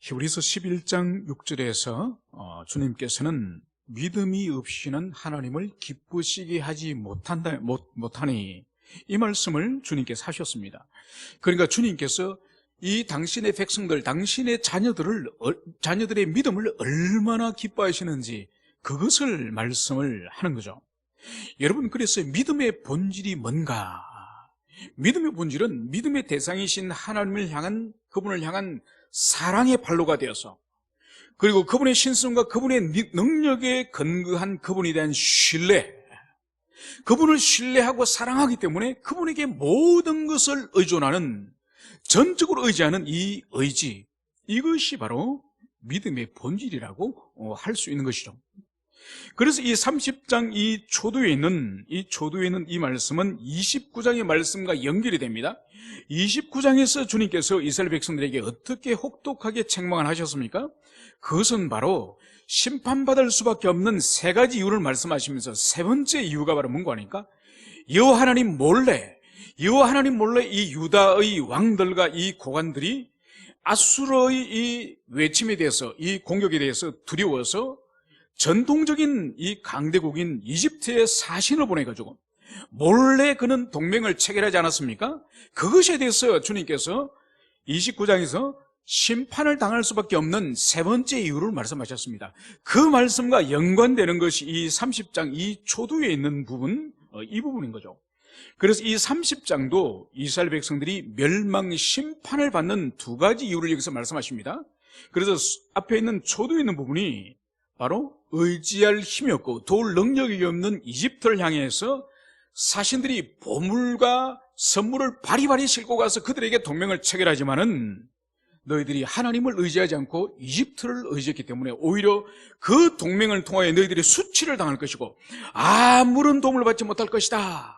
히브리서 11장 6절에서 주님께서는 믿음이 없이는 하나님을 기쁘시게 하지 못하니 이 말씀을 주님께서 하셨습니다. 그러니까 주님께서 이 당신의 백성들, 당신의 자녀들의 믿음을 얼마나 기뻐하시는지 그것을 말씀을 하는 거죠. 여러분, 그래서 믿음의 본질이 뭔가? 믿음의 본질은 믿음의 대상이신 하나님을 향한, 그분을 향한 사랑의 발로가 되어서, 그리고 그분의 신성과 그분의 능력에 근거한 그분에 대한 신뢰, 그분을 신뢰하고 사랑하기 때문에 그분에게 모든 것을 의존하는, 전적으로 의지하는 이 의지, 이것이 바로 믿음의 본질이라고 할 수 있는 것이죠. 그래서 이 30장 이 초도에 있는 이 말씀은 29장의 말씀과 연결이 됩니다. 29장에서 주님께서 이스라엘 백성들에게 어떻게 혹독하게 책망을 하셨습니까? 그것은 바로 심판받을 수밖에 없는 세 가지 이유를 말씀하시면서 세 번째 이유가 바로 뭔가 하니까 여호와 하나님 몰래 이 유다의 왕들과 이 고관들이 아수르의 이 외침에 대해서, 이 공격에 대해서 두려워서 전통적인 이 강대국인 이집트에 사신을 보내가지고 몰래 그는 동맹을 체결하지 않았습니까? 그것에 대해서 주님께서 29장에서 심판을 당할 수밖에 없는 세 번째 이유를 말씀하셨습니다. 그 말씀과 연관되는 것이 이 30장 이 초두에 있는 부분, 이 부분인 거죠. 그래서 이 30장도 이스라엘 백성들이 멸망 심판을 받는 두 가지 이유를 여기서 말씀하십니다. 그래서 앞에 있는 초두에 있는 부분이 바로 의지할 힘이 없고 도울 능력이 없는 이집트를 향해서 사신들이 보물과 선물을 바리바리 싣고 가서 그들에게 동맹을 체결하지만은 너희들이 하나님을 의지하지 않고 이집트를 의지했기 때문에 오히려 그 동맹을 통하여 너희들이 수치를 당할 것이고 아무런 도움을 받지 못할 것이다.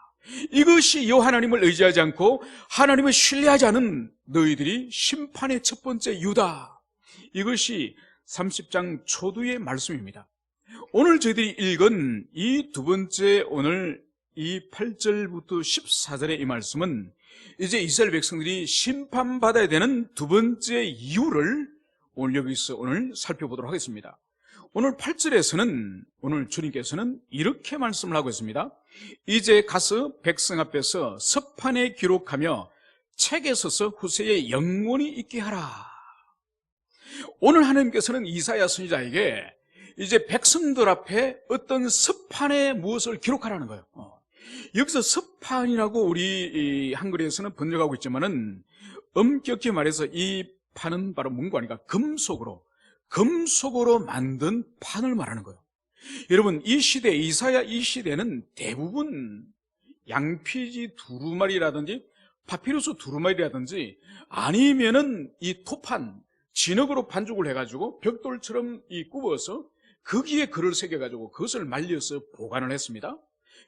이것이 여호와 하나님을 의지하지 않고 하나님을 신뢰하지 않은 너희들이 심판의 첫 번째 이유다. 이것이 30장 초두의 말씀입니다. 오늘 저희들이 읽은 이 두 번째, 오늘 이 8절부터 14절의 이 말씀은 이제 이스라엘 백성들이 심판받아야 되는 두 번째 이유를 오늘 여기서 살펴보도록 하겠습니다. 오늘 8절에서는 오늘 주님께서는 이렇게 말씀을 하고 있습니다. 이제 가서 백성 앞에서 서판에 기록하며 책에 써서 후세에 영원히 있게 하라. 오늘 하나님께서는 이사야 선지자에게 이제 백성들 앞에 어떤 서판에 무엇을 기록하라는 거예요. 여기서 서판이라고 우리 한글에서는 번역하고 있지만은 엄격히 말해서 이 판은 바로 뭔가 하니까 금속으로 만든 판을 말하는 거예요. 여러분, 이 시대, 이사야 이 시대는 대부분 양피지 두루마리라든지 파피루스 두루마리라든지 아니면은 이 토판, 진흙으로 반죽을 해가지고 벽돌처럼 굽어서 거기에 글을 새겨가지고 그것을 말려서 보관을 했습니다.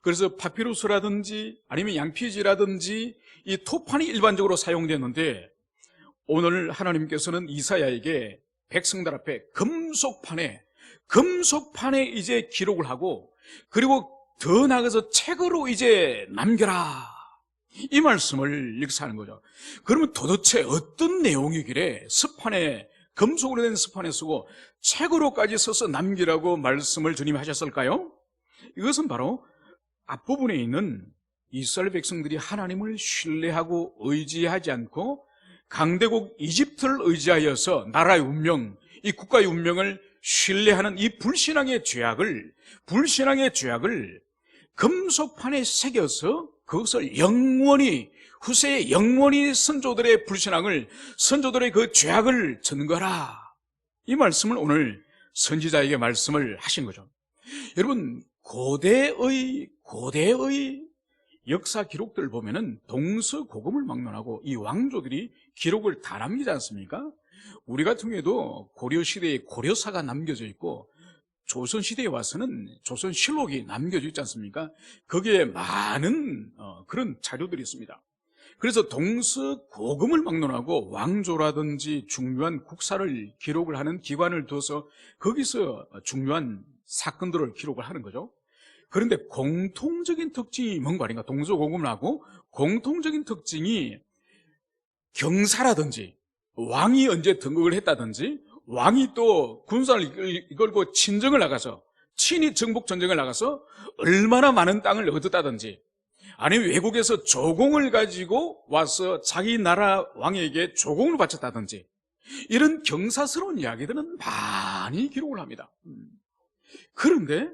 그래서 파피루스라든지 아니면 양피지라든지 이 토판이 일반적으로 사용됐는데 오늘 하나님께서는 이사야에게 백성들 앞에 금속판에 이제 기록을 하고 그리고 더 나아가서 책으로 이제 남겨라. 이 말씀을 여기서 하는 거죠. 그러면 도대체 어떤 내용이길래 금속으로 된 서판에 쓰고 책으로까지 써서 남기라고 말씀을 주님이 하셨을까요? 이것은 바로 앞부분에 있는 이스라엘 백성들이 하나님을 신뢰하고 의지하지 않고 강대국 이집트를 의지하여서 나라의 운명, 이 국가의 운명을 신뢰하는 이 불신앙의 죄악을 금속판에 새겨서 그것을 영원히, 후세에 영원히 선조들의 불신앙을, 선조들의 그 죄악을 전거라. 이 말씀을 오늘 선지자에게 말씀을 하신 거죠. 여러분, 고대의 역사 기록들을 보면은 동서고금을 막론하고 이 왕조들이 기록을 다 남기지 않습니까? 우리 같은 경우에도 고려시대에 고려사가 남겨져 있고 조선시대에 와서는 조선실록이 남겨져 있지 않습니까? 거기에 많은 그런 자료들이 있습니다. 그래서 동서고금을 막론하고 왕조라든지 중요한 국사를 기록을 하는 기관을 둬서 거기서 중요한 사건들을 기록을 하는 거죠. 그런데 공통적인 특징이 뭔가 아닌가? 동서고금을 하고 공통적인 특징이 경사라든지 왕이 언제 등극을 했다든지 왕이 또 군사를 이끌고 친정을 나가서 친히 정복 전쟁을 나가서 얼마나 많은 땅을 얻었다든지, 아니면 외국에서 조공을 가지고 와서 자기 나라 왕에게 조공을 바쳤다든지, 이런 경사스러운 이야기들은 많이 기록을 합니다. 그런데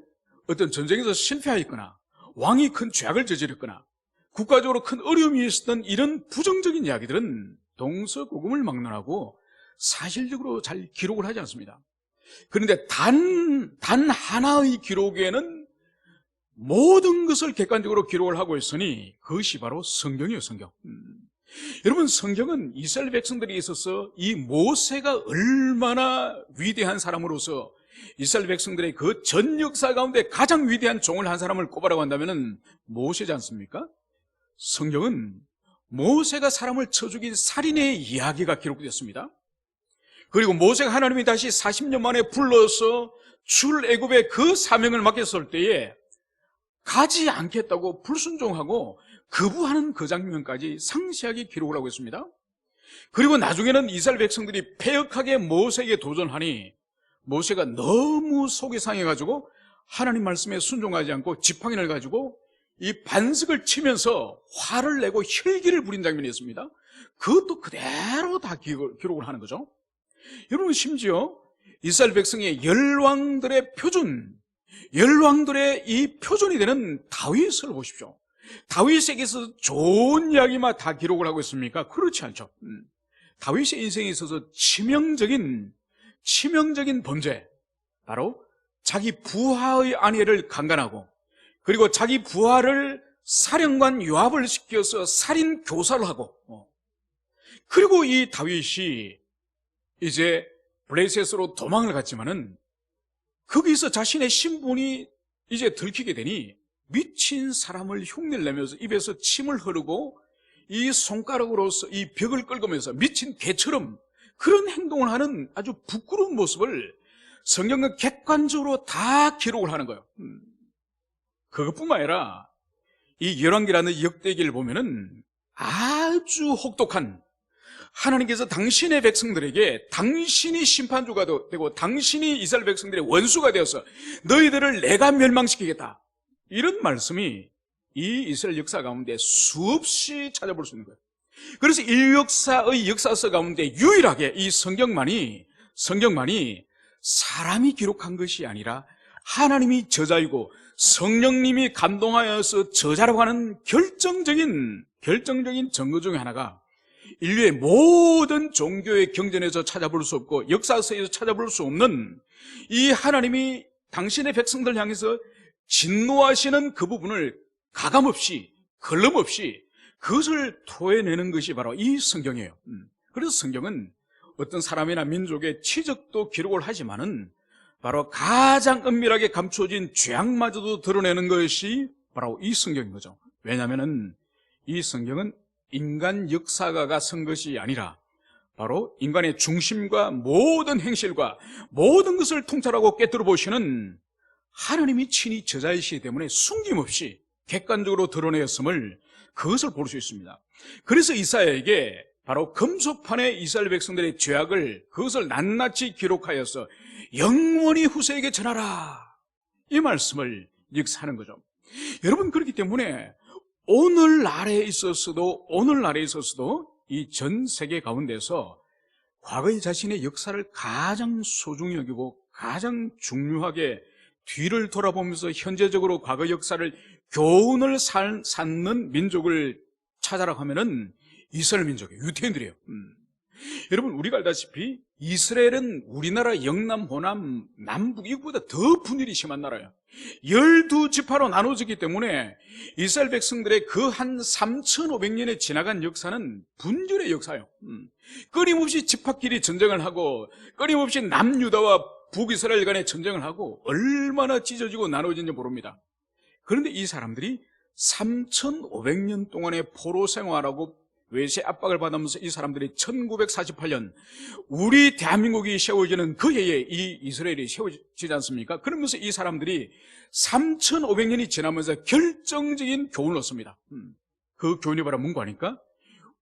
어떤 전쟁에서 실패하였거나 왕이 큰 죄악을 저질렀거나 국가적으로 큰 어려움이 있었던 이런 부정적인 이야기들은 동서고금을 막론하고 사실적으로 잘 기록을 하지 않습니다. 그런데 단 하나의 기록에는 모든 것을 객관적으로 기록을 하고 있으니 그것이 바로 성경이에요, 성경. 여러분, 성경은 이스라엘 백성들이 있어서 이 모세가 얼마나 위대한 사람으로서 이스라엘 백성들의 그 전 역사 가운데 가장 위대한 종을 한 사람을 꼽아라고 한다면 모세지 않습니까? 성경은 모세가 사람을 쳐 죽인 살인의 이야기가 기록되었습니다. 그리고 모세가 하나님이 다시 40년 만에 불러서 출애굽의 그 사명을 맡겼을 때에 가지 않겠다고 불순종하고 거부하는 그 장면까지 상세하게 기록을 하고 있습니다. 그리고 나중에는 이스라엘 백성들이 패역하게 모세에게 도전하니 모세가 너무 속이 상해가지고 하나님 말씀에 순종하지 않고 지팡이를 가지고 이 반석을 치면서 화를 내고 혈기를 부린 장면이 있습니다. 그것도 그대로 다 기록을 하는 거죠. 여러분, 심지어 이스라엘 백성의 열왕들의 표준, 열왕들의 이 표준이 되는 다윗을 보십시오. 다윗에게서 좋은 이야기만 다 기록을 하고 있습니까? 그렇지 않죠. 다윗의 인생에 있어서 치명적인 범죄, 바로 자기 부하의 아내를 강간하고 그리고 자기 부하를 사령관 요압을 시켜서 살인 교사를 하고, 그리고 이 다윗이 이제 블레셋으로 도망을 갔지만은 거기서 자신의 신분이 이제 들키게 되니 미친 사람을 흉내를 내면서 입에서 침을 흐르고 이 손가락으로서 이 벽을 긁으면서 미친 개처럼 그런 행동을 하는 아주 부끄러운 모습을 성경은 객관적으로 다 기록을 하는 거예요. 그것뿐만 아니라 이 열왕기라는 역대기를 보면은 아주 혹독한, 하나님께서 당신의 백성들에게 당신이 심판주가 되고 당신이 이스라엘 백성들의 원수가 되어서 너희들을 내가 멸망시키겠다, 이런 말씀이 이 이스라엘 역사 가운데 수없이 찾아볼 수 있는 거예요. 그래서 인류역사의 역사서 가운데 유일하게 이 성경만이 사람이 기록한 것이 아니라 하나님이 저자이고 성령님이 감동하여서 저자라고 하는 결정적인 증거 중에 하나가 인류의 모든 종교의 경전에서 찾아볼 수 없고 역사서에서 찾아볼 수 없는 이 하나님이 당신의 백성들 향해서 진노하시는 그 부분을 가감없이 걸름없이 그것을 토해내는 것이 바로 이 성경이에요. 그래서 성경은 어떤 사람이나 민족의 치적도 기록을 하지만은 바로 가장 은밀하게 감추어진 죄악마저도 드러내는 것이 바로 이 성경인 거죠. 왜냐하면은 이 성경은 인간 역사가가 쓴 것이 아니라 바로 인간의 중심과 모든 행실과 모든 것을 통찰하고 꿰뚫어 보시는 하나님이 친히 저자이시기 때문에 숨김없이 객관적으로 드러내었음을, 그것을 볼 수 있습니다. 그래서 이사야에게 바로 금속판에 이스라엘 백성들의 죄악을 그것을 낱낱이 기록하여서 영원히 후세에게 전하라, 이 말씀을 역사하는 거죠. 여러분, 그렇기 때문에 오늘날에 있어서도 이 전 세계 가운데서 과거의 자신의 역사를 가장 소중히 여기고 가장 중요하게 뒤를 돌아보면서 현재적으로 과거 역사를 교훈을 쌓는 민족을 찾아라고 하면은 이스라엘 민족이에요. 유대인들이에요. 여러분, 우리가 알다시피 이스라엘은 우리나라 영남, 호남, 남북 이것보다 더 분열이 심한 나라예요. 12지파로 나눠지기 때문에 이스라엘 백성들의 그 한 3,500년에 지나간 역사는 분열의 역사예요. 끊임없이 지파끼리 전쟁을 하고 끊임없이 남유다와 북이스라엘 간에 전쟁을 하고 얼마나 찢어지고 나눠진지 모릅니다. 그런데 이 사람들이 3,500년 동안의 포로 생활하고 외세 압박을 받으면서 이 사람들이 1948년 우리 대한민국이 세워지는 그 해에 이 이스라엘이 세워지지 않습니까? 그러면서 이 사람들이 3,500년이 지나면서 결정적인 교훈을 얻습니다. 그 교훈이 바로 뭔가 하니까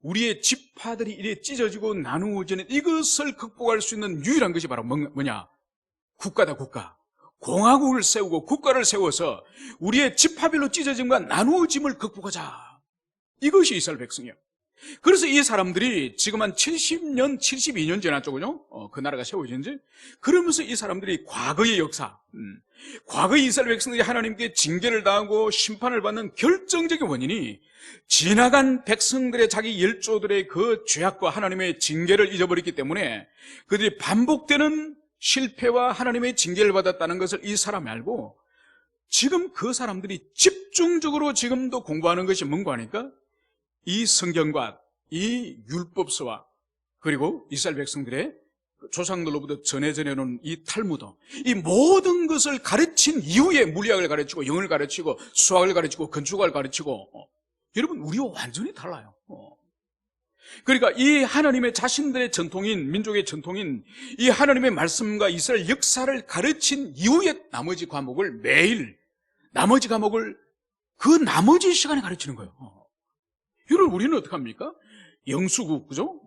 우리의 지파들이 이래 찢어지고 나누어지는 이것을 극복할 수 있는 유일한 것이 바로 뭐냐? 국가다, 국가. 공화국을 세우고 국가를 세워서 우리의 지파별로 찢어짐과 나누어짐을 극복하자. 이것이 이스라엘 백성이에요. 그래서 이 사람들이 지금 한 70년, 72년 지났죠, 그죠? 그 나라가 세워진 지. 그러면서 이 사람들이 과거의 역사, 과거의 이스라엘 백성들이 하나님께 징계를 당하고 심판을 받는 결정적인 원인이 지나간 백성들의 자기 열조들의 그 죄악과 하나님의 징계를 잊어버렸기 때문에 그들이 반복되는 실패와 하나님의 징계를 받았다는 것을 이 사람이 알고 지금 그 사람들이 집중적으로 지금도 공부하는 것이 뭔가 하니까 이 성경과 이 율법서와 그리고 이스라엘 백성들의 조상들로부터 전해져내놓은 이 탈무드, 이 모든 것을 가르친 이후에 물리학을 가르치고 영어를 가르치고 수학을 가르치고 건축을 가르치고 여러분 우리와 완전히 달라요. 그러니까 이 하나님의 자신들의 전통인 민족의 전통인 이 하나님의 말씀과 이스라엘 역사를 가르친 이후에 나머지 과목을 매일 나머지 과목을 그 나머지 시간에 가르치는 거예요. 여러분 우리는 어떻게 합니까? 영수국, 그죠?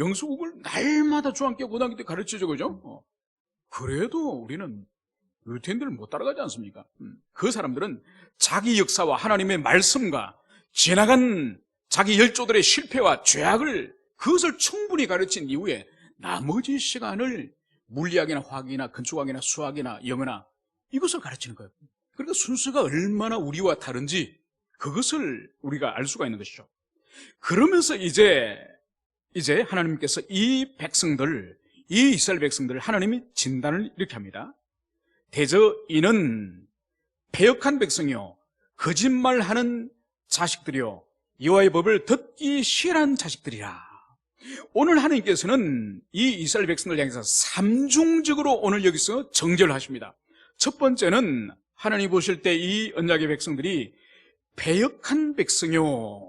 영수국을 날마다 중학교 고등학교 때 가르치죠, 그죠? 그래도 우리는 유태인들을 못 따라가지 않습니까? 그 사람들은 자기 역사와 하나님의 말씀과 지나간 자기 열조들의 실패와 죄악을 그것을 충분히 가르친 이후에 나머지 시간을 물리학이나 화학이나 건축학이나 수학이나 영어나 이것을 가르치는 거예요. 그러니까 순서가 얼마나 우리와 다른지 그것을 우리가 알 수가 있는 것이죠. 그러면서 이제 하나님께서 이 백성들, 이 이스라엘 백성들을 하나님이 진단을 이렇게 합니다. 대저 이는 패역한 백성이요 거짓말하는 자식들이요 여호와의 법을 듣기 싫어한 자식들이라. 오늘 하나님께서는 이 이스라엘 백성들 향해서 삼중적으로 오늘 여기서 정죄를 하십니다. 첫 번째는 하나님 보실 때 이 언약의 백성들이 패역한 백성이요.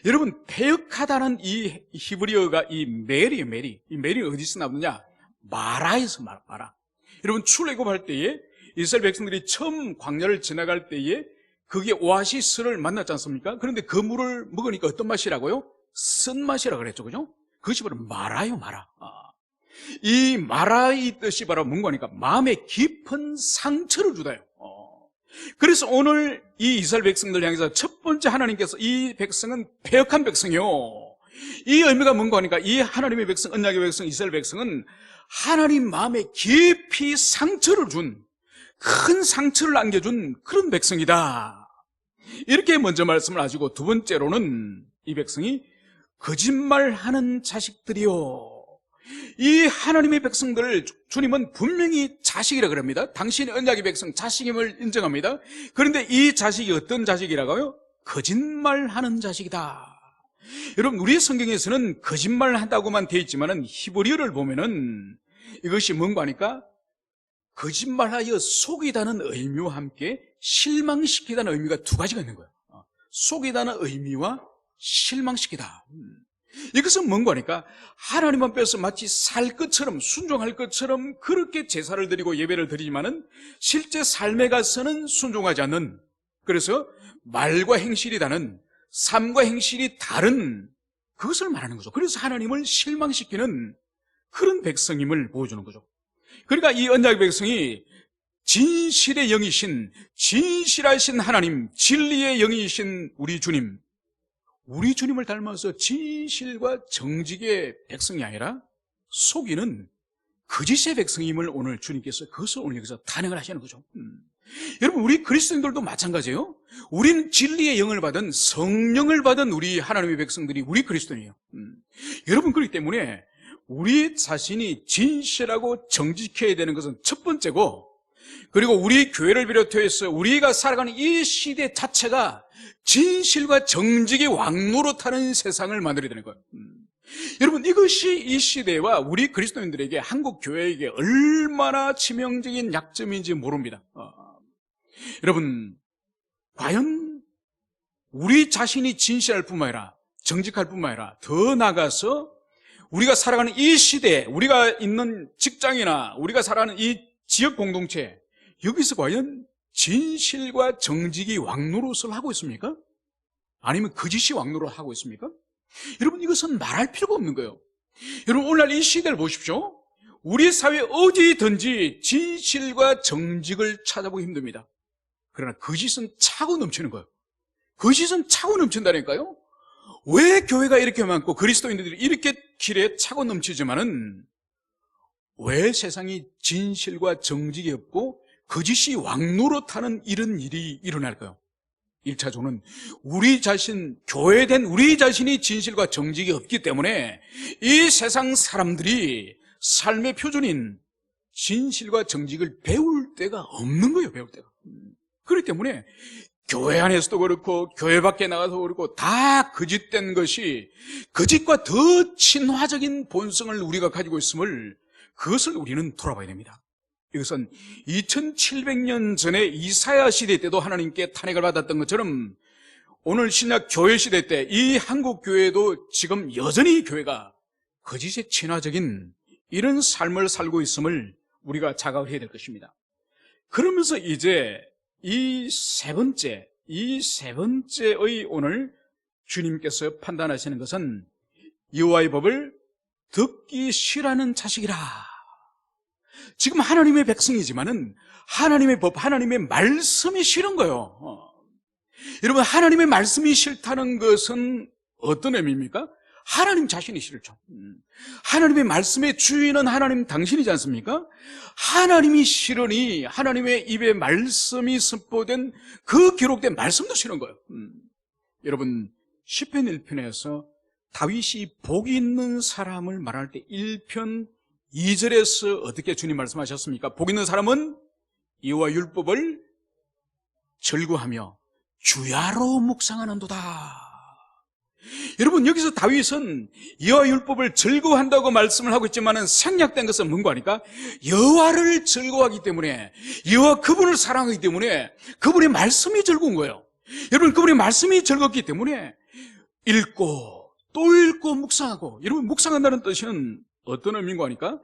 여러분 패역하다는 이 히브리어가 이 메리예요. 이 메리는 어디서 나오느냐? 마라에서 마라. 여러분 출애굽할 때에 이스라엘 백성들이 처음 광야를 지나갈 때에 그게 오아시스를 만났지 않습니까? 그런데 그 물을 먹으니까 어떤 맛이라고요? 쓴맛이라 그랬죠, 그죠? 그것이 바로 마라요, 마라. 이 마라의 뜻이 바로 뭔가 하니까 마음에 깊은 상처를 주다요. 그래서 오늘 이 이스라엘 백성들 향해서 첫 번째 하나님께서 이 백성은 패역한 백성이요. 이 의미가 뭔가 하니까 이 하나님의 백성, 언약의 백성, 이스라엘 백성은 하나님 마음에 깊이 상처를 준, 큰 상처를 안겨준 그런 백성이다. 이렇게 먼저 말씀을 하시고 두 번째로는 이 백성이 거짓말하는 자식들이요. 이 하나님의 백성들을 주님은 분명히 자식이라 그럽니다. 당신의 언약의 백성 자식임을 인정합니다. 그런데 이 자식이 어떤 자식이라고요? 거짓말하는 자식이다. 여러분 우리의 성경에서는 거짓말한다고만 되어 있지만은 히브리어를 보면은 이것이 뭔가 하니까 거짓말하여 속이다는 의미와 함께 실망시키다는 의미가 두 가지가 있는 거예요. 속이다는 의미와 실망시키다. 이것은 뭔가 하니까 하나님 앞에서 마치 살 것처럼 순종할 것처럼 그렇게 제사를 드리고 예배를 드리지만은 실제 삶에 가서는 순종하지 않는, 그래서 말과 행실이 다른, 삶과 행실이 다른 그것을 말하는 거죠. 그래서 하나님을 실망시키는 그런 백성임을 보여주는 거죠. 그러니까 이 언약의 백성이 진실의 영이신, 진실하신 하나님, 진리의 영이신 우리 주님을 닮아서 진실과 정직의 백성이 아니라 속이는 거짓의 백성임을 오늘 주님께서 그것을 오늘 여기서 단행을 하시는 거죠. 여러분 우리 그리스도인들도 마찬가지예요. 우리는 진리의 영을 받은, 성령을 받은 우리 하나님의 백성들이 우리 그리스도인이에요. 여러분 그렇기 때문에 우리 자신이 진실하고 정직해야 되는 것은 첫 번째고, 그리고 우리 교회를 비롯해서 우리가 살아가는 이 시대 자체가 진실과 정직의 왕노릇하는 세상을 만들어야 되는 거예요. 여러분 이것이 이 시대와 우리 그리스도인들에게, 한국 교회에게 얼마나 치명적인 약점인지 모릅니다. 여러분 과연 우리 자신이 진실할 뿐만 아니라 정직할 뿐만 아니라 더 나아가서 우리가 살아가는 이 시대, 우리가 있는 직장이나 우리가 살아가는 이 지역 공동체, 여기서 과연 진실과 정직이 왕노릇을 하고 있습니까? 아니면 거짓이 왕노릇을 하고 있습니까? 여러분, 이것은 말할 필요가 없는 거예요. 여러분, 오늘날 이 시대를 보십시오. 우리 사회 어디든지 진실과 정직을 찾아보기 힘듭니다. 그러나 거짓은 차고 넘치는 거예요. 거짓은 차고 넘친다니까요. 왜 교회가 이렇게 많고 그리스도인들이 이렇게 길에 차고 넘치지만은 왜 세상이 진실과 정직이 없고 거짓이 왕노릇하는 이런 일이 일어날까요? 1차적으로는 우리 자신, 교회된 우리 자신이 진실과 정직이 없기 때문에 이 세상 사람들이 삶의 표준인 진실과 정직을 배울 데가 없는 거예요. 배울 데가. 그렇기 때문에 교회 안에서도 그렇고 교회 밖에 나가서 그렇고 다 거짓된 것이, 거짓과 더 친화적인 본성을 우리가 가지고 있음을, 그것을 우리는 돌아봐야 됩니다. 이것은 2700년 전에 이사야 시대 때도 하나님께 탄핵을 받았던 것처럼 오늘 신약 교회 시대 때 이 한국 교회도 지금 여전히 교회가 거짓에 친화적인 이런 삶을 살고 있음을 우리가 자각을 해야 될 것입니다. 그러면서 이제 이 세 번째의 오늘 주님께서 판단하시는 것은 여호와의 법을 듣기 싫어하는 자식이라. 지금 하나님의 백성이지만은 하나님의 법, 하나님의 말씀이 싫은 거예요. 여러분, 하나님의 말씀이 싫다는 것은 어떤 의미입니까? 하나님 자신이 싫죠. 하나님의 말씀의 주인은 하나님 당신이지 않습니까? 하나님이 싫으니 하나님의 입에 말씀이 선포된 그 기록된 말씀도 싫은 거예요. 여러분, 시편 1편에서 다윗이 복이 있는 사람을 말할 때 1편 2절에서 어떻게 주님 말씀하셨습니까? 복 있는 사람은 여호와 율법을 즐거워하며 주야로 묵상하는도다. 여러분, 여기서 다윗은 여호와 율법을 즐거워한다고 말씀을 하고 있지만은 생략된 것은 뭔가 하니까 여호와를 즐거워하기 때문에, 여호와 그분을 사랑하기 때문에 그분의 말씀이 즐거운 거예요. 여러분, 그분의 말씀이 즐겁기 때문에 읽고 또 읽고 묵상하고, 여러분, 묵상한다는 뜻은 어떤 의미인가 하니까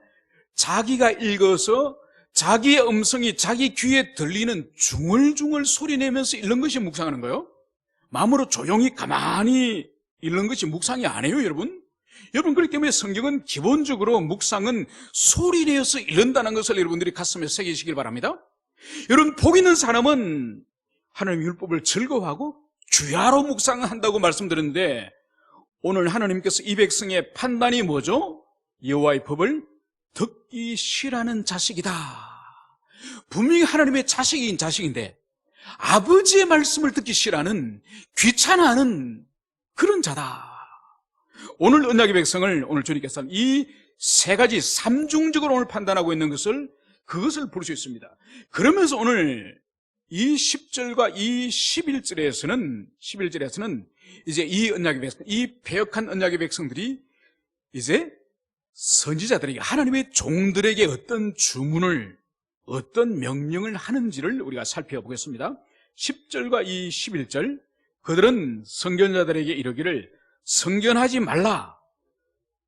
자기가 읽어서 자기의 음성이 자기 귀에 들리는 중얼중얼 소리내면서 읽는 것이 묵상하는 거예요. 마음으로 조용히 가만히 읽는 것이 묵상이 아니에요, 여러분. 여러분, 그렇기 때문에 성경은 기본적으로 묵상은 소리내어서 읽는다는 것을 여러분들이 가슴에 새기시길 바랍니다. 여러분, 복 있는 사람은 하나님의 율법을 즐거워하고 주야로 묵상한다고 말씀드렸는데, 오늘 하나님께서 이 백성의 판단이 뭐죠? 여호와의 법을 듣기 싫어하는 자식이다. 분명히 하나님의 자식인 자식인데 아버지의 말씀을 듣기 싫어하는, 귀찮아하는 그런 자다. 오늘 언약의 백성을 오늘 주님께서는 이 세 가지 삼중적으로 오늘 판단하고 있는 것을, 그것을 볼 수 있습니다. 그러면서 오늘 이 10절과 이 11절에서는 이제 이 언약의 백성, 이 패역한 언약의 백성들이 이제 선지자들에게, 하나님의 종들에게 어떤 주문을, 어떤 명령을 하는지를 우리가 살펴보겠습니다. 10절과 이 11절, 그들은 선견자들에게 이르기를 선견하지 말라.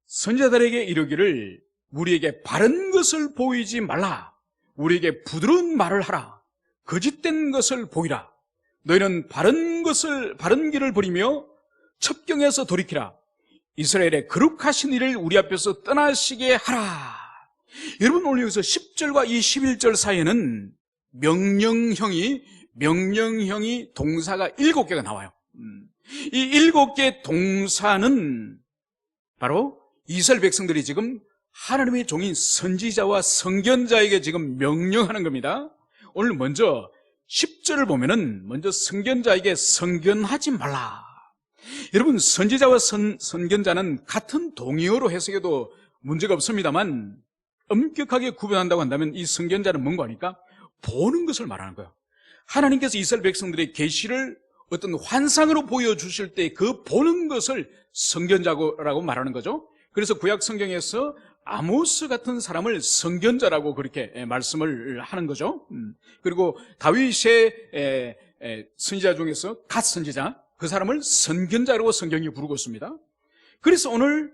선지자들에게 이르기를 우리에게 바른 것을 보이지 말라. 우리에게 부드러운 말을 하라. 거짓된 것을 보이라. 너희는 바른 길을 버리며 첩경에서 돌이키라. 이스라엘의 거룩하신 이를 우리 앞에서 떠나시게 하라. 여러분, 오늘 여기서 10절과 이 11절 사이에는 명령형이 동사가 7개가 나와요. 이 7개 동사는 바로 이스라엘 백성들이 지금 하나님의 종인 선지자와 선견자에게 지금 명령하는 겁니다. 오늘 먼저 10절을 보면은 먼저 선견자에게 선견하지 말라. 여러분, 선지자와 선견자는 같은 동의어로 해석해도 문제가 없습니다만, 엄격하게 구분한다고 한다면 이 선견자는 뭔가 하니까 보는 것을 말하는 거예요. 하나님께서 이스라엘 백성들의 계시를 어떤 환상으로 보여주실 때 그 보는 것을 선견자라고 말하는 거죠. 그래서 구약 성경에서 아모스 같은 사람을 선견자라고 그렇게 말씀을 하는 거죠. 그리고 다윗의 선지자 중에서 갓 선지자, 그 사람을 선견자라고 성경이 부르고 있습니다. 그래서 오늘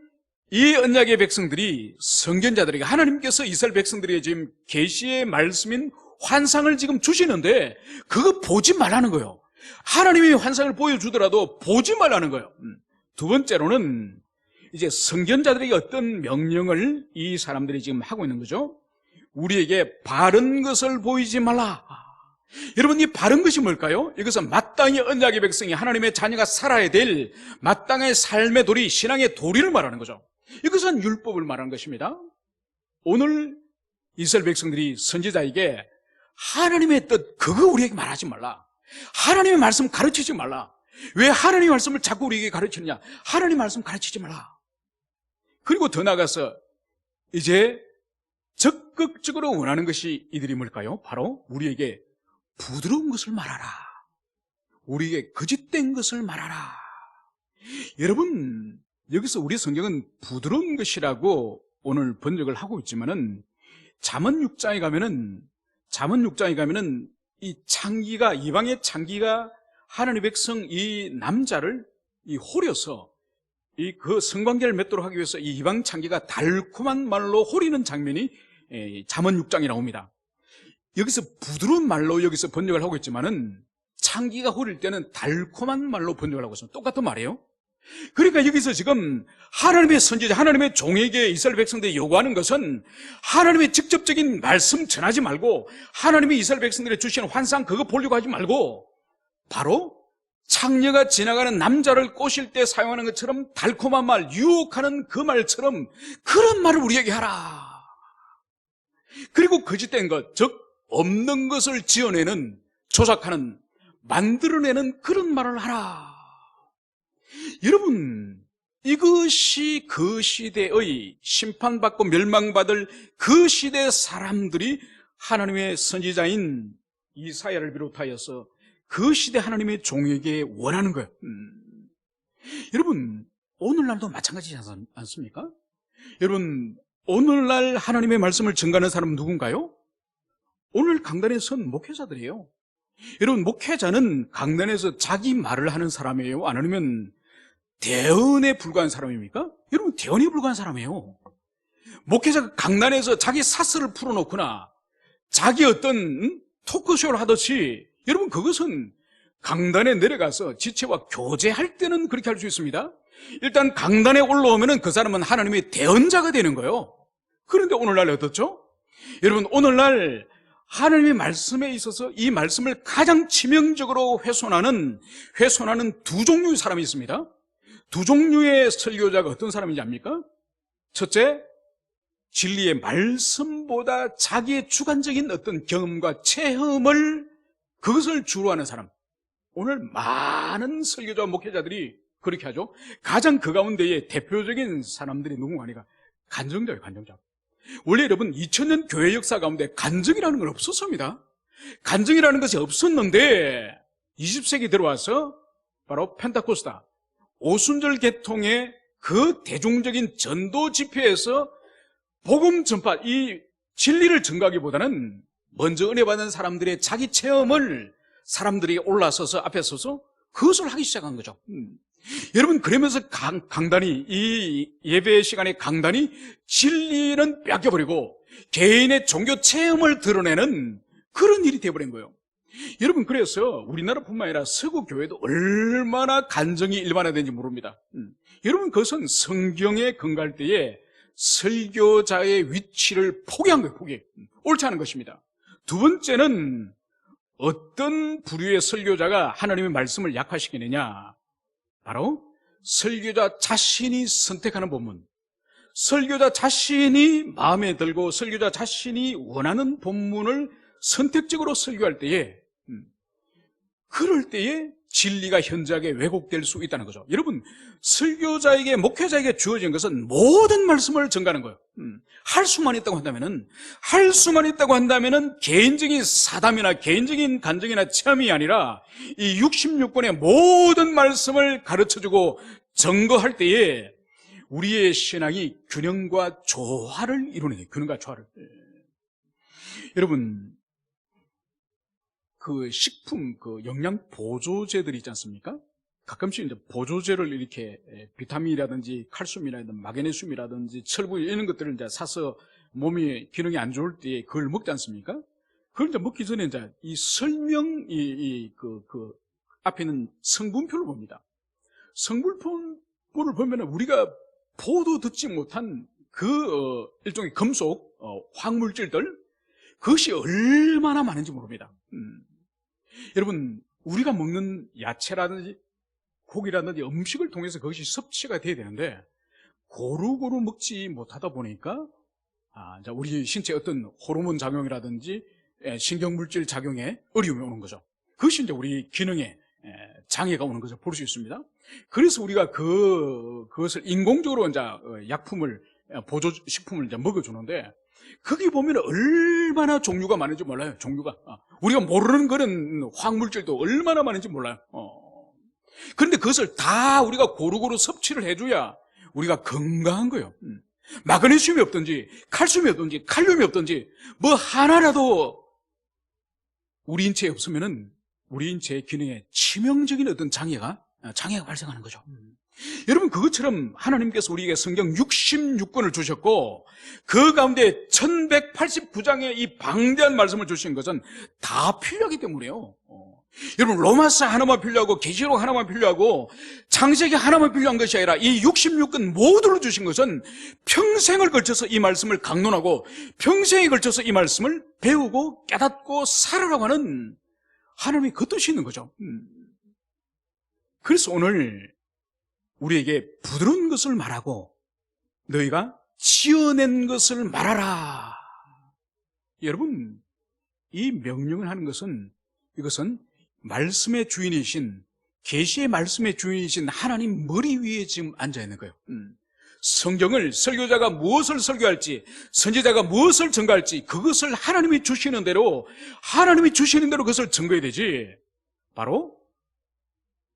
이 언약의 백성들이 선견자들에게, 하나님께서 이스라엘 백성들에게 지금 계시의 말씀인 환상을 지금 주시는데 그거 보지 말라는 거예요. 하나님이 환상을 보여주더라도 보지 말라는 거예요. 두 번째로는 이제 선견자들에게 어떤 명령을 이 사람들이 지금 하고 있는 거죠? 우리에게 바른 것을 보이지 말라. 여러분, 이 바른 것이 뭘까요? 이것은 마땅히 언약의 백성이 하나님의 자녀가 살아야 될 마땅한 삶의 도리, 신앙의 도리를 말하는 거죠. 이것은 율법을 말하는 것입니다. 오늘 이스라엘 백성들이 선지자에게 하나님의 뜻, 그거 우리에게 말하지 말라. 하나님의 말씀 가르치지 말라. 왜 하나님의 말씀을 자꾸 우리에게 가르치느냐? 하나님의 말씀 가르치지 말라. 그리고 더 나아가서 이제 적극적으로 원하는 것이 이들이 뭘까요? 바로 우리에게 부드러운 것을 말하라. 우리에게 거짓된 것을 말하라. 여러분, 여기서 우리 성경은 부드러운 것이라고 오늘 번역을 하고 있지만은 잠언 6장에 가면은 이 창기가, 이방의 창기가 하나님의 백성 이 남자를 호려서 그 성관계를 맺도록 하기 위해서 이 이방 창기가 달콤한 말로 호리는 장면이 잠언 6장에 나옵니다. 여기서 부드러운 말로 여기서 번역을 하고 있지만은 창기가 호릴 때는 달콤한 말로 번역을 하고 있습니다. 똑같은 말이에요. 그러니까 여기서 지금 하나님의 선지자, 하나님의 종에게 이스라엘 백성들이 요구하는 것은 하나님의 직접적인 말씀 전하지 말고 하나님이 이스라엘 백성들이 주시는 환상 그거 보려고 하지 말고 바로 창녀가 지나가는 남자를 꼬실 때 사용하는 것처럼 달콤한 말, 유혹하는 그 말처럼 그런 말을 우리에게 하라. 그리고 거짓된 것, 즉 없는 것을 지어내는, 조작하는, 만들어내는 그런 말을 하라. 여러분, 이것이 그 시대의 심판받고 멸망받을 그 시대의 사람들이 하나님의 선지자인 이사야를 비롯하여서 그 시대 하나님의 종에게 원하는 거예요. 여러분, 오늘날도 마찬가지지 않습니까? 여러분, 오늘날 하나님의 말씀을 전가하는 사람은 누군가요? 오늘 강단에 선 목회자들이에요. 여러분, 목회자는 강단에서 자기 말을 하는 사람이에요? 아니면 대언에 불과한 사람입니까? 여러분, 대언에 불과한 사람이에요. 목회자가 강단에서 자기 사설을 풀어놓거나 자기 어떤 토크쇼를 하듯이 여러분, 그것은 강단에 내려가서 지체와 교제할 때는 그렇게 할 수 있습니다. 일단 강단에 올라오면은 그 사람은 하나님의 대언자가 되는 거예요. 그런데 오늘날 어떻죠? 여러분, 오늘날 하나님의 말씀에 있어서 이 말씀을 가장 치명적으로 훼손하는 두 종류의 사람이 있습니다. 두 종류의 설교자가 어떤 사람인지 압니까? 첫째, 진리의 말씀보다 자기의 주관적인 어떤 경험과 체험을 그것을 주로 하는 사람. 오늘 많은 설교자와 목회자들이 그렇게 하죠. 가장 그 가운데의 대표적인 사람들이 누군가 하니까 간증자예요, 간증자. 원래 여러분 2000년 교회 역사 가운데 간증이라는 건 없었습니다. 간증이라는 것이 없었는데 20세기 들어와서 바로 펜타코스타 오순절 계통의 그 대중적인 전도 집회에서 복음 전파, 이 진리를 전가하기보다는 먼저 은혜 받은 사람들의 자기 체험을 사람들이 올라서서 앞에 서서 그것을 하기 시작한 거죠. 여러분, 그러면서 강단이, 이 예배 시간에 강단이 진리는 뺏겨버리고 개인의 종교 체험을 드러내는 그런 일이 되어버린 거예요. 여러분, 그래서 우리나라뿐만 아니라 서구 교회도 얼마나 간증이 일반화되는지 모릅니다. 여러분, 그것은 성경에 근거할 때에 설교자의 위치를 포기한 거예요, 포기. 옳지 않은 것입니다. 두 번째는 어떤 부류의 설교자가 하나님의 말씀을 약화시키느냐? 바로 설교자 자신이 선택하는 본문, 설교자 자신이 마음에 들고 설교자 자신이 원하는 본문을 선택적으로 설교할 때에 그럴 때에 진리가 현저하게 왜곡될 수 있다는 거죠. 여러분, 설교자에게, 목회자에게 주어진 것은 모든 말씀을 전가하는 거예요. 할 수만 있다고 한다면은 개인적인 사담이나 개인적인 간증이나 체험이 아니라 이 66권의 모든 말씀을 가르쳐주고 증거할 때에 우리의 신앙이 균형과 조화를 이루는 거예요. 균형과 조화를. 여러분, 그 식품, 그 영양 보조제들이 있지 않습니까? 가끔씩 이제 보조제를 이렇게 비타민이라든지 칼슘이라든지 마그네슘이라든지 철분 이런 것들을 이제 사서 몸이 기능이 안 좋을 때 그걸 먹지 않습니까? 그걸 이제 먹기 전에 이제 이 설명, 그 앞에 있는 성분표를 봅니다. 성분표를 오늘 보면 우리가 보도 듣지 못한 그 일종의 금속 화학물질들, 그것이 얼마나 많은지 모릅니다. 여러분, 우리가 먹는 야채라든지 고기라든지 음식을 통해서 그것이 섭취가 돼야 되는데 고루고루 먹지 못하다 보니까 우리 신체에 어떤 호르몬 작용이라든지 신경물질 작용에 어려움이 오는 거죠. 그것이 이제 우리 기능에 장애가 오는 것을 볼 수 있습니다. 그래서 우리가 그것을 인공적으로 이제 약품을, 보조식품을 이제 먹어주는데, 거기 보면 얼마나 종류가 많은지 몰라요. 종류가. 우리가 모르는 그런 화학물질도 얼마나 많은지 몰라요. 그런데 그것을 다 우리가 고루고루 섭취를 해줘야 우리가 건강한 거예요. 마그네슘이 없든지, 칼슘이 없든지, 칼륨이 없든지, 뭐 하나라도 우리 인체에 없으면은 우리 인체의 기능에 치명적인 어떤 장애가 발생하는 거죠. 여러분, 그것처럼 하나님께서 우리에게 성경 66권을 주셨고 그 가운데 1189장의 이 방대한 말씀을 주신 것은 다 필요하기 때문이에요. 여러분, 로마서 하나만 필요하고 계시록 하나만 필요하고 창세기 하나만 필요한 것이 아니라 이 66권 모두를 주신 것은 평생을 걸쳐서 이 말씀을 강론하고 평생에 걸쳐서 이 말씀을 배우고 깨닫고 살아가고 하는 하나님의 그 뜻이 있는 거죠. 그래서 오늘 우리에게 부드러운 것을 말하고 너희가 지어낸 것을 말하라. 여러분, 이 명령을 하는 것은, 이것은 말씀의 주인이신, 계시의 말씀의 주인이신 하나님 머리 위에 지금 앉아 있는 거예요. 성경을 설교자가 무엇을 설교할지, 선지자가 무엇을 증거할지 그것을 하나님이 주시는 대로 그것을 증거해야 되지. 바로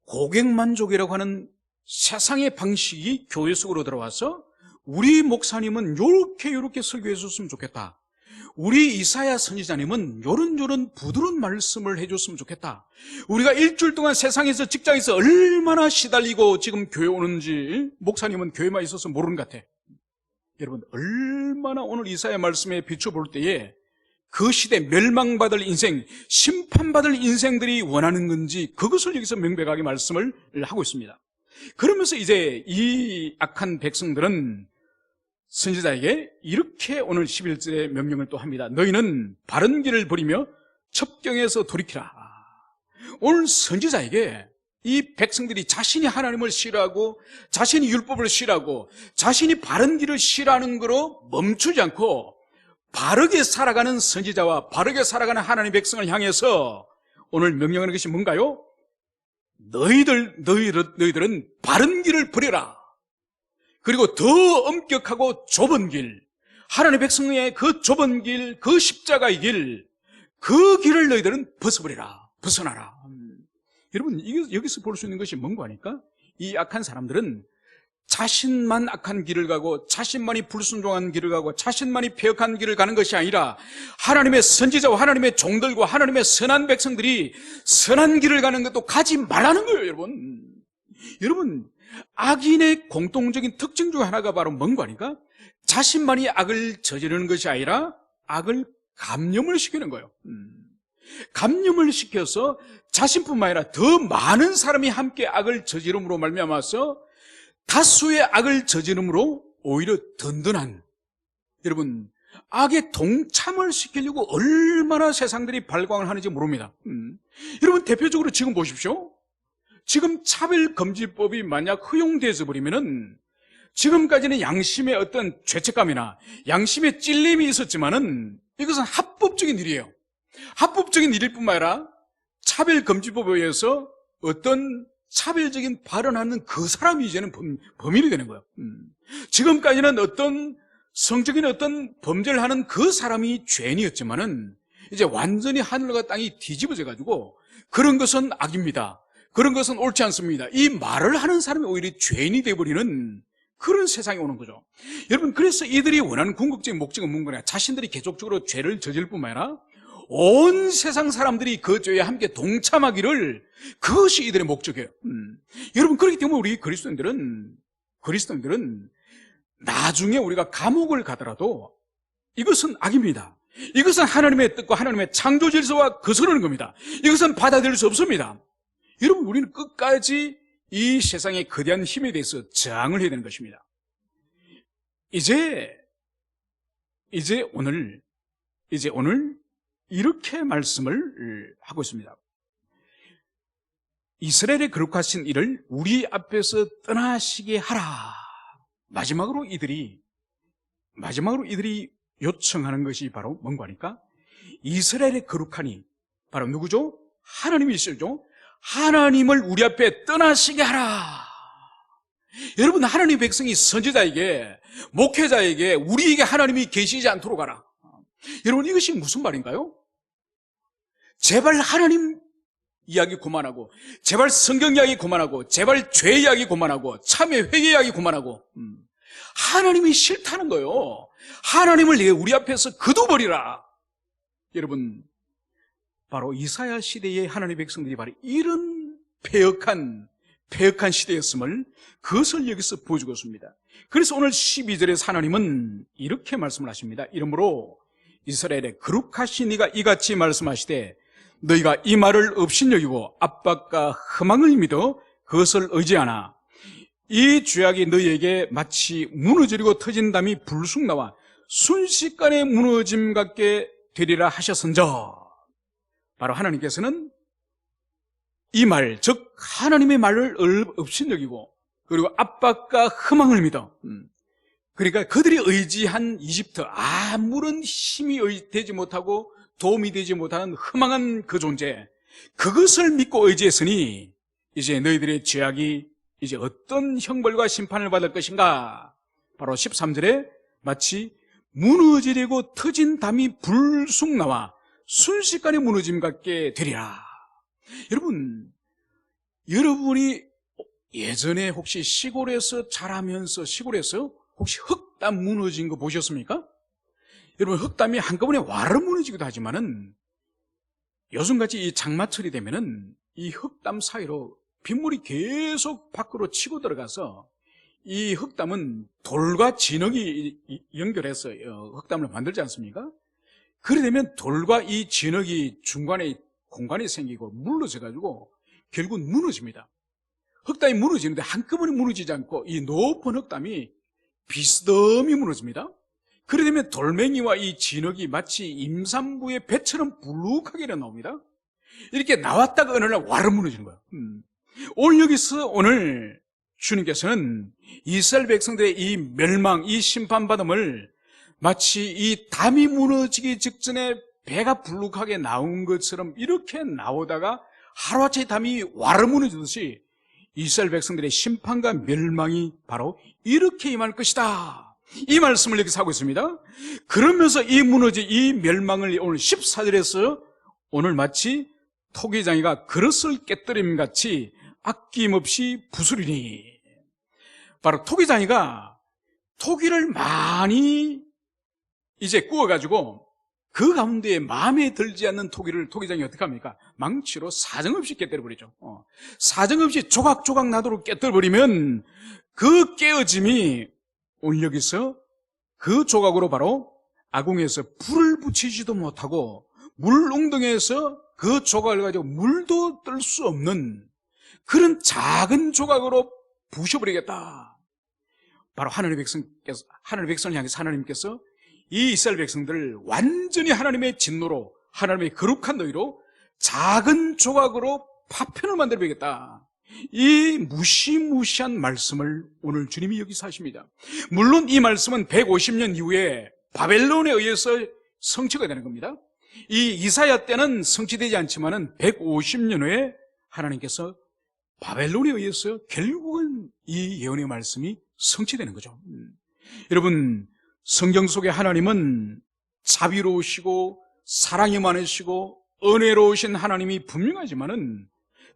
고객만족이라고 하는 세상의 방식이 교회 속으로 들어와서 우리 목사님은 요렇게 설교해 줬으면 좋겠다, 우리 이사야 선지자님은 요런 부드러운 말씀을 해줬으면 좋겠다, 우리가 일주일 동안 세상에서 직장에서 얼마나 시달리고 지금 교회 오는지 목사님은 교회만 있어서 모르는 것 같아. 여러분, 얼마나 오늘 이사야 말씀에 비춰볼 때에 그 시대 멸망받을 인생, 심판받을 인생들이 원하는 건지 그것을 여기서 명백하게 말씀을 하고 있습니다. 그러면서 이제 이 악한 백성들은 선지자에게 이렇게 오늘 11절의 명령을 또 합니다. 너희는 바른 길을 버리며 첩경에서 돌이키라. 오늘 선지자에게 이 백성들이 자신이 하나님을 싫어하고 자신이 율법을 싫어하고 자신이 바른 길을 싫어하는 거로 멈추지 않고 바르게 살아가는 선지자와 바르게 살아가는 하나님의 백성을 향해서 오늘 명령하는 것이 뭔가요? 너희들은 바른 길을 버려라. 그리고 더 엄격하고 좁은 길, 하나님의 백성의 그 좁은 길, 그 십자가의 길, 그 길을 너희들은 벗어나라. 여러분, 여기서 볼 수 있는 것이 뭔가 하니까 이 악한 사람들은 자신만 악한 길을 가고 자신만이 불순종한 길을 가고 자신만이 패역한 길을 가는 것이 아니라 하나님의 선지자와 하나님의 종들과 하나님의 선한 백성들이 선한 길을 가는 것도 가지 말라는 거예요. 여러분, 악인의 공통적인 특징 중 하나가 바로 뭔가 하니까 자신만이 악을 저지르는 것이 아니라 악을 감염을 시키는 거예요. 감염을 시켜서 자신뿐만 아니라 더 많은 사람이 함께 악을 저지름으로 말미암아서 다수의 악을 저지름으로 오히려 든든한, 여러분, 악에 동참을 시키려고 얼마나 세상들이 발광을 하는지 모릅니다. 여러분, 대표적으로 지금 보십시오. 지금 차별금지법이 만약 허용되어져 버리면은 지금까지는 양심의 어떤 죄책감이나 양심의 찔림이 있었지만은 이것은 합법적인 일이에요. 합법적인 일일 뿐만 아니라 차별금지법에 의해서 어떤 차별적인 발언하는 그 사람이 이제는 범인이 되는 거예요. 지금까지는 어떤 성적인 어떤 범죄를 하는 그 사람이 죄인이었지만은 이제 완전히 하늘과 땅이 뒤집어져 가지고 그런 것은 악입니다, 그런 것은 옳지 않습니다, 이 말을 하는 사람이 오히려 죄인이 되어버리는 그런 세상이 오는 거죠. 여러분, 그래서 이들이 원하는 궁극적인 목적은 뭔가, 자신들이 계속적으로 죄를 저질 뿐만 아니라 온 세상 사람들이 그 죄에 함께 동참하기를, 그것이 이들의 목적이에요. 여러분, 그렇기 때문에 우리 그리스도인들은 나중에 우리가 감옥을 가더라도 이것은 악입니다, 이것은 하나님의 뜻과 하나님의 창조 질서와 거스르는 겁니다, 이것은 받아들일 수 없습니다. 여러분, 우리는 끝까지 이 세상의 거대한 힘에 대해서 저항을 해야 되는 것입니다. 이제 오늘 이렇게 말씀을 하고 있습니다. 이스라엘의 거룩하신 이를 우리 앞에서 떠나시게 하라. 마지막으로 이들이 요청하는 것이 바로 뭔가 하니까, 이스라엘의 거룩하니 바로 누구죠? 하나님이시죠. 하나님을 우리 앞에 떠나시게 하라. 여러분, 하나님의 백성이 선지자에게, 목회자에게, 우리에게 하나님이 계시지 않도록 하라. 여러분, 이것이 무슨 말인가요? 제발 하나님 이야기 그만하고, 제발 성경 이야기 그만하고, 제발 죄 이야기 그만하고, 참회 회개 이야기 그만하고, 하나님이 싫다는 거예요. 하나님을 우리 앞에서 거둬버리라. 여러분, 바로 이사야 시대의 하나님의 백성들이 바로 이런 패역한 시대였음을, 그것을 여기서 보여주고 있습니다. 그래서 오늘 12절에서 하나님은 이렇게 말씀을 하십니다. 이러므로 이스라엘의 거룩하신 이가 이같이 말씀하시되, 너희가 이 말을 업신여기고 압박과 허망을 믿어 그것을 의지하나 이 죄악이 너희에게 마치 무너지고 터진 담이 불쑥 나와 순식간에 무너짐 같게 되리라 하셨은저. 바로 하나님께서는 이 말, 즉 하나님의 말을 업신여기고, 그리고 압박과 허망을 믿어, 그러니까 그들이 의지한 이집트, 아무런 힘이 되지 못하고 도움이 되지 못하는 허망한 그 존재, 그것을 믿고 의지했으니 이제 너희들의 죄악이 이제 어떤 형벌과 심판을 받을 것인가? 바로 13절에 마치 무너지려고 터진 담이 불쑥 나와 순식간에 무너짐 같게 되리라. 여러분이 예전에 혹시 시골에서 자라면서 시골에서 혹시 흙담 무너진 거 보셨습니까? 여러분, 흙담이 한꺼번에 와르르 무너지기도 하지만은 요즘같이 이 장마철이 되면은 이 흙담 사이로 빗물이 계속 밖으로 치고 들어가서 이 흙담은 돌과 진흙이 연결해서 흙담을 만들지 않습니까? 그래 되면 돌과 이 진흙이 중간에 공간이 생기고 물러져가지고 결국 무너집니다. 흙담이 무너지는데 한꺼번에 무너지지 않고 이 높은 흙담이 비스듬히 무너집니다. 그래 되면 돌멩이와 이 진흙이 마치 임산부의 배처럼 불룩하게 나옵니다. 이렇게 나왔다가 어느 날 와르 무너지는 거예요. 오늘 주님께서는 이스라엘 백성들의 이 멸망, 이 심판받음을 마치 이 담이 무너지기 직전에 배가 불룩하게 나온 것처럼 이렇게 나오다가 하루아침에 담이 와르 무너지듯이 이스라엘 백성들의 심판과 멸망이 바로 이렇게 임할 것이다. 이 말씀을 여기서 하고 있습니다. 그러면서 이 멸망을 오늘 14절에서 오늘 마치 토기장이가 그릇을 깨뜨림 같이 아낌없이 부수리니, 바로 토기장이가 토기를 많이 이제 구워가지고 그 가운데 마음에 들지 않는 토기장이 어떻게 합니까? 망치로 사정없이 깨뜨려버리죠. 사정없이 조각조각 나도록 깨뜨려버리면 그 깨어짐이 오늘 여기서 그 조각으로 바로 아궁에서 불을 붙이지도 못하고 물웅덩이에서 그 조각을 가지고 물도 뜰 수 없는 그런 작은 조각으로 부셔버리겠다. 바로 하나님의 백성을 향해서 하나님께서 이 이스라엘 백성들을 완전히 하나님의 진노로, 하나님의 거룩한 너희로 작은 조각으로 파편을 만들어버리겠다. 이 무시무시한 말씀을 오늘 주님이 여기서 하십니다. 물론 이 말씀은 150년 이후에 바벨론에 의해서 성취가 되는 겁니다. 이 이사야 때는 성취되지 않지만은 150년 후에 하나님께서 바벨론에 의해서 결국은 이 예언의 말씀이 성취되는 거죠. 여러분, 성경 속에 하나님은 자비로우시고 사랑이 많으시고 은혜로우신 하나님이 분명하지만은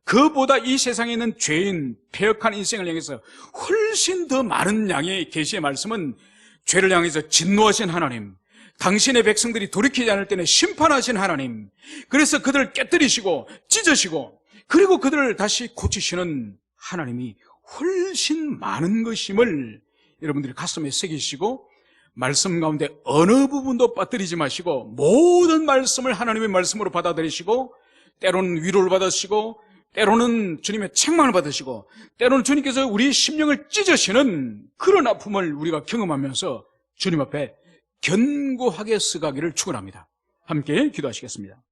그보다 이 세상에 있는 죄인, 패역한 인생을 향해서 훨씬 더 많은 양의 계시의 말씀은 죄를 향해서 진노하신 하나님, 당신의 백성들이 돌이키지 않을 때는 심판하신 하나님, 그래서 그들을 깨뜨리시고 찢으시고 그리고 그들을 다시 고치시는 하나님이 훨씬 많은 것임을 여러분들이 가슴에 새기시고 말씀 가운데 어느 부분도 빠뜨리지 마시고 모든 말씀을 하나님의 말씀으로 받아들이시고 때로는 위로를 받으시고 때로는 주님의 책망을 받으시고 때로는 주님께서 우리 심령을 찢으시는 그런 아픔을 우리가 경험하면서 주님 앞에 견고하게 서가기를 축원합니다. 함께 기도하시겠습니다.